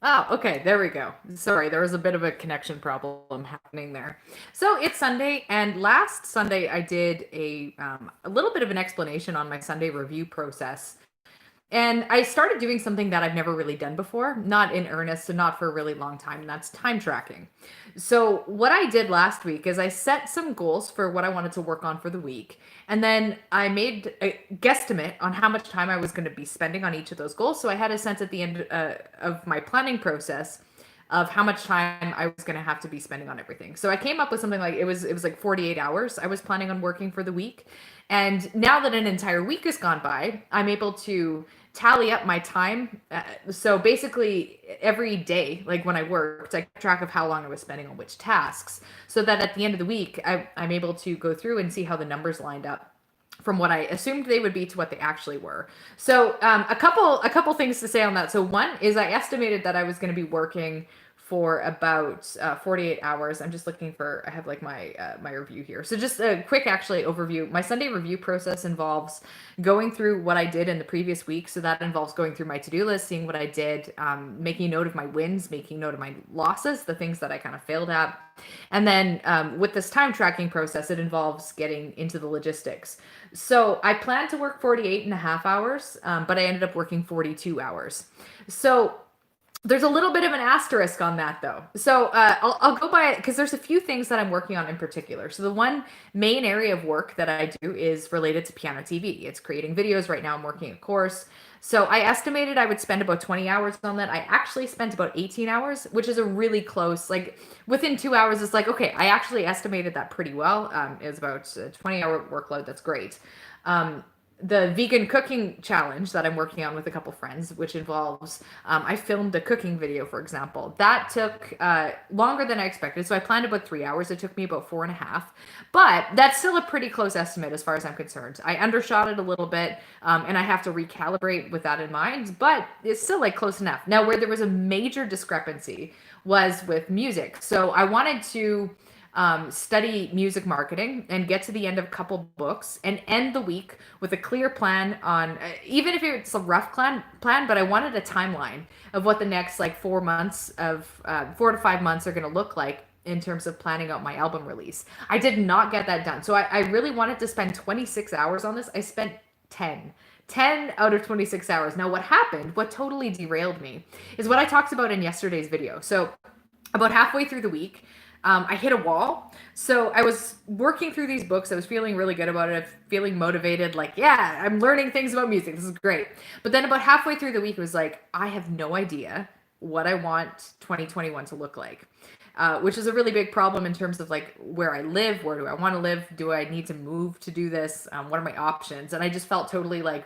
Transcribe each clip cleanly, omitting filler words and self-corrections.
Oh, okay. There we go. Sorry, there was a bit of a connection problem happening there. So it's Sunday, and last Sunday I did a little bit of an explanation on my Sunday review process. And I started doing something that I've never really done before, not in earnest and not for a really long time, and that's time tracking. So, what I did last week is I set some goals for what I wanted to work on for the week, and then I made a guesstimate on how much time I was going to be spending on each of those goals. So, I had a sense at the end of my planning process of how much time I was going to have to be spending on everything. So I came up with something like it was like 48 hours I was planning on working for the week. And now that an entire week has gone by, I'm able to tally up my time. So basically, every day, like when I worked, I kept track of how long I was spending on which tasks, so that at the end of the week, I'm able to go through and see how the numbers lined up from what I assumed they would be to what they actually were. So a couple things to say on that. So one is I estimated that I was going to be working for about 48 hours. I'm just looking for, I have like my review here. So just a quick actually overview. My Sunday review process involves going through what I did in the previous week. So that involves going through my to-do list, seeing what I did, making note of my wins, making note of my losses, the things that I kind of failed at. And then with this time tracking process, it involves getting into the logistics. So I planned to work 48 and a half hours, but I ended up working 42 hours. So there's a little bit of an asterisk on that though. So I'll go by it because there's a few things that I'm working on in particular. So the one main area of work that I do is related to piano TV. It's creating videos. Right now I'm working a course. So I estimated I would spend about 20 hours on that. I actually spent about 18 hours, which is a really close, like within 2 hours, it's like, okay, I actually estimated that pretty well. It was about a 20-hour workload. That's great. The vegan cooking challenge that I'm working on with a couple friends, which involves I filmed a cooking video, for example. That took longer than I expected. So I planned about 3 hours. It took me about 4.5. But that's still a pretty close estimate as far as I'm concerned. I undershot it a little bit, and I have to recalibrate with that in mind, but it's still like close enough. Now, where there was a major discrepancy was with music. So I wanted to study music marketing and get to the end of a couple books and end the week with a clear plan on even if it's a rough plan, but I wanted a timeline of what the next like 4 months of 4 to 5 months are going to look like in terms of planning out my album release. I did not get that done. So I really wanted to spend 26 hours on this. I spent 10. 10 out of 26 hours. Now, what happened, what totally derailed me, is what I talked about in yesterday's video. So, about halfway through the week, I hit a wall. So I was working through these books. I was feeling really good about it, feeling motivated. Like, yeah, I'm learning things about music. This is great. But then about halfway through the week, it was like, I have no idea what I want 2021 to look like. Which is a really big problem in terms of like where I live, where do I want to live, do I need to move to do this, what are my options? And I just felt totally like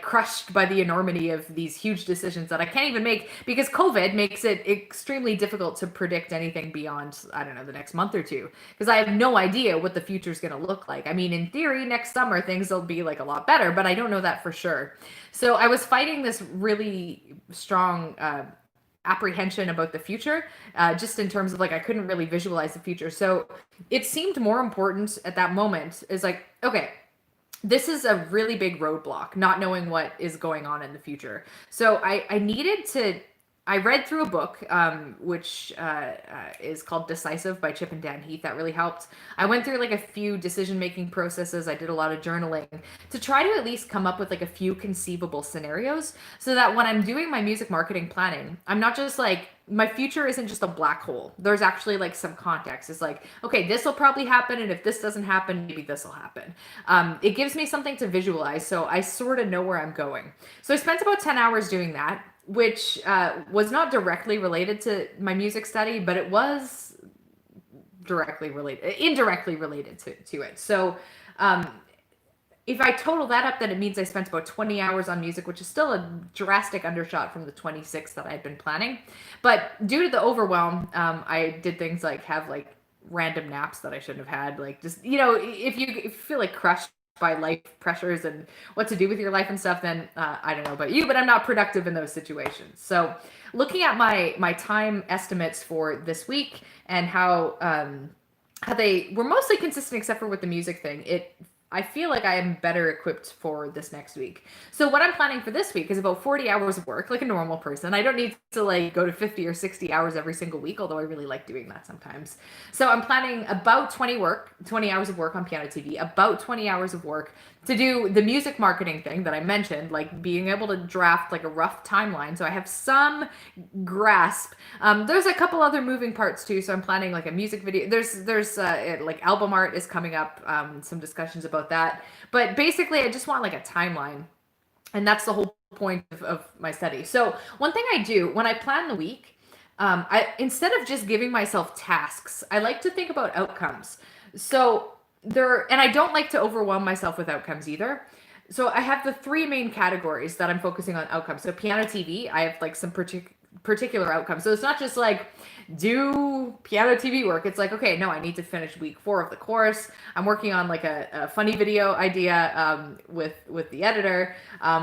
crushed by the enormity of these huge decisions that I can't even make because COVID makes it extremely difficult to predict anything beyond, I don't know, the next month or two because I have no idea what the future is going to look like. I mean, in theory, next summer things will be like a lot better, but I don't know that for sure. So I was fighting this really strong apprehension about the future, just in terms of like I couldn't really visualize the future. So it seemed more important at that moment is like, okay, this is a really big roadblock, not knowing what is going on in the future. So I needed to. I read through a book, which is called Decisive by Chip and Dan Heath. That really helped. I went through like a few decision making processes. I did a lot of journaling to try to at least come up with like a few conceivable scenarios so that when I'm doing my music marketing planning, I'm not just like, my future isn't just a black hole. There's actually like some context. It's like, okay, this will probably happen. And if this doesn't happen, maybe this will happen. It gives me something to visualize. So I sort of know where I'm going. So I spent about 10 hours doing that, which was not directly related to my music study, but it was indirectly related to it. So um, if I total that up, then it means I spent about 20 hours on music, which is still a drastic undershot from the 26 that I had been planning. But due to the overwhelm, I did things like have like random naps that I shouldn't have had. Like just, if you feel like crushed by life pressures and what to do with your life and stuff, then I don't know about you, but I'm not productive in those situations. So looking at my time estimates for this week and how they were mostly consistent except for with the music thing, it I feel like I am better equipped for this next week. So what I'm planning for this week is about 40 hours of work, like a normal person. I don't need to like go to 50 or 60 hours every single week, although I really like doing that sometimes. So I'm planning about 20 hours of work on Piano TV, about 20 hours of work to do the music marketing thing that I mentioned, like being able to draft like a rough timeline. So I have some grasp. There's a couple other moving parts too. So I'm planning like a music video. There's like album art is coming up. Some discussions about that. But basically, I just want like a timeline, and that's the whole point of my study. So one thing I do when I plan the week, I instead of just giving myself tasks, I like to think about outcomes. So and I don't like to overwhelm myself with outcomes either. So I have the three main categories that I'm focusing on outcomes. So piano TV, I have like some particular outcomes. So it's not just like do piano TV work. It's like, okay, no, I need to finish week 4 of the course. I'm working on like a funny video idea with the editor.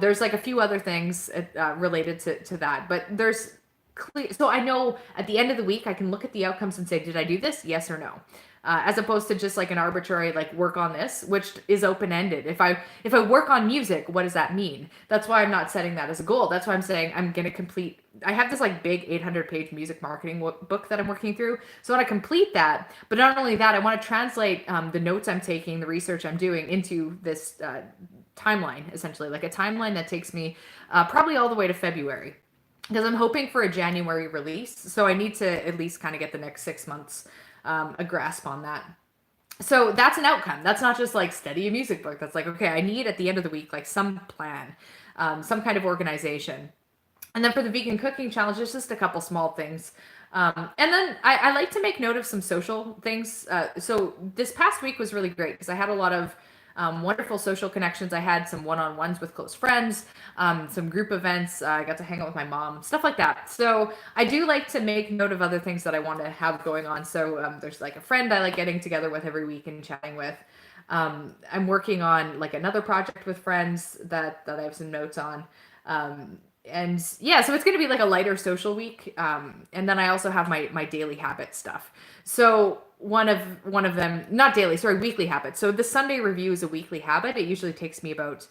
There's like a few other things related to that, but there's clear. So I know at the end of the week, I can look at the outcomes and say, did I do this? Yes or no? As opposed to just like an arbitrary like work on this, which is open ended. If I work on music, what does that mean? That's why I'm not setting that as a goal. That's why I'm saying I'm gonna complete. I have this like big 800-page music marketing book that I'm working through. So I want to complete that, but not only that, I want to translate the notes I'm taking, the research I'm doing into this timeline, essentially like a timeline that takes me probably all the way to February because I'm hoping for a January release. So I need to at least kind of get the next 6 months a grasp on that. So that's an outcome. That's not just like study a music book. That's like, okay, I need at the end of the week, like some plan, some kind of organization. And then for the vegan cooking challenge, there's just a couple small things. And then I like to make note of some social things. So this past week was really great because I had a lot of wonderful social connections. I had some one-on-ones with close friends, some group events. I got to hang out with my mom, stuff like that. So I do like to make note of other things that I want to have going on. So there's like a friend I like getting together with every week and chatting with. I'm working on like another project with friends that I have some notes on. And yeah, so it's going to be like a lighter social week. And then I also have my daily habit stuff. So one of them, not daily, sorry, weekly habits. So the Sunday review is a weekly habit. It usually takes me about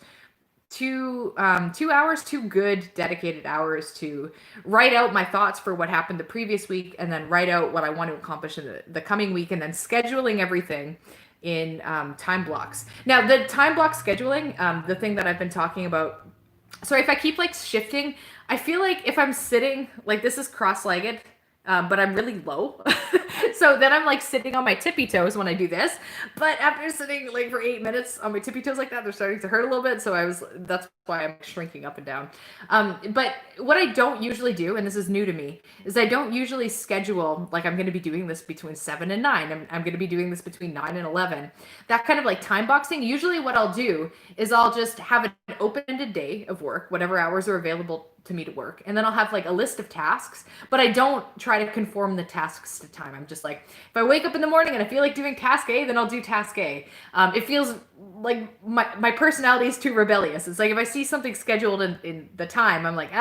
2 hours, 2 good dedicated hours to write out my thoughts for what happened the previous week, and then write out what I want to accomplish in the coming week, and then scheduling everything in time blocks. Now, the time block scheduling, the thing that I've been talking about. So if I keep like shifting, I feel like if I'm sitting like this is cross-legged, but I'm really low. So then I'm like sitting on my tippy toes when I do this. But after sitting like for 8 minutes on my tippy toes like that, they're starting to hurt a little bit. So that's why I'm shrinking up and down. But what I don't usually do, and this is new to me, is I don't usually schedule like I'm going to be doing this between 7 and 9. I'm going to be doing this between 9 and 11. That kind of like time boxing. Usually what I'll do is I'll just have an open-ended day of work, whatever hours are available to me to work. And then I'll have like a list of tasks, but I don't try to conform the tasks to time. I'm just like, if I wake up in the morning and I feel like doing task A, then I'll do task A. It feels like my personality is too rebellious. It's like if I see something scheduled in the time, I'm like,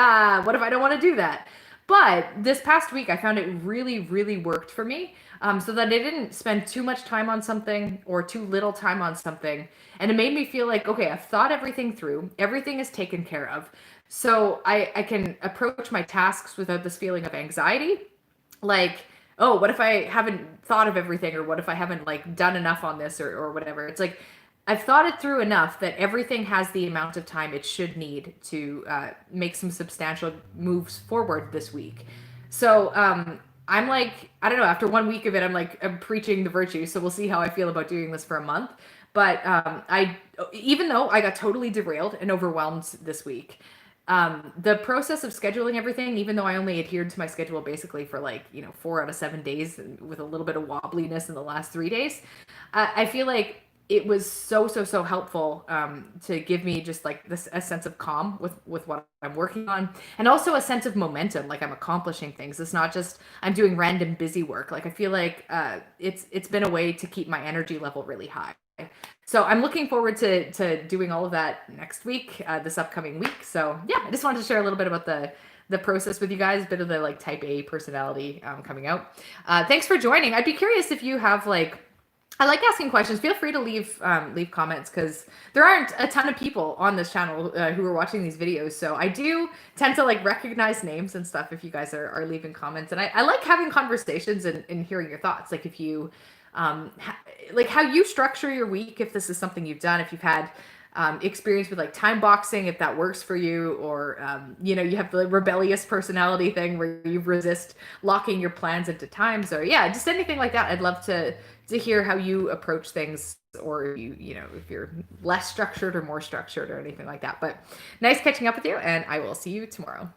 what if I don't want to do that? But this past week, I found it really, really worked for me, so that I didn't spend too much time on something or too little time on something. And it made me feel like, okay, I've thought everything through. Everything is taken care of. So I can approach my tasks without this feeling of anxiety. Like, oh, what if I haven't thought of everything? Or what if I haven't like done enough on this or whatever? It's like, I've thought it through enough that everything has the amount of time it should need to make some substantial moves forward this week. So I'm like, I don't know, after 1 week of it, I'm preaching the virtue. So we'll see how I feel about doing this for a month. But even though I got totally derailed and overwhelmed this week, the process of scheduling everything, even though I only adhered to my schedule basically for like, 4 out of 7 days with a little bit of wobbliness in the last 3 days, I feel like it was so helpful to give me just like a sense of calm with what I'm working on, and also a sense of momentum, like I'm accomplishing things. It's not just I'm doing random busy work. Like I feel like it's been a way to keep my energy level really high. So I'm looking forward to doing all of that next week, this upcoming week. So yeah, I just wanted to share a little bit about the process with you guys, a bit of the like type A personality coming out. Thanks for joining. I'd be curious if you have like I like asking questions. Feel free to leave comments because there aren't a ton of people on this channel who are watching these videos. So I do tend to like recognize names and stuff if you guys are leaving comments. And I like having conversations and hearing your thoughts. Like if you like how you structure your week, if this is something you've done, if you've had experience with like time boxing, if that works for you, or you know, you have the rebellious personality thing where you resist locking your plans into times, or yeah, just anything like that. I'd love to hear how you approach things, or you know, if you're less structured or more structured or anything like that. But nice catching up with you, and I will see you tomorrow.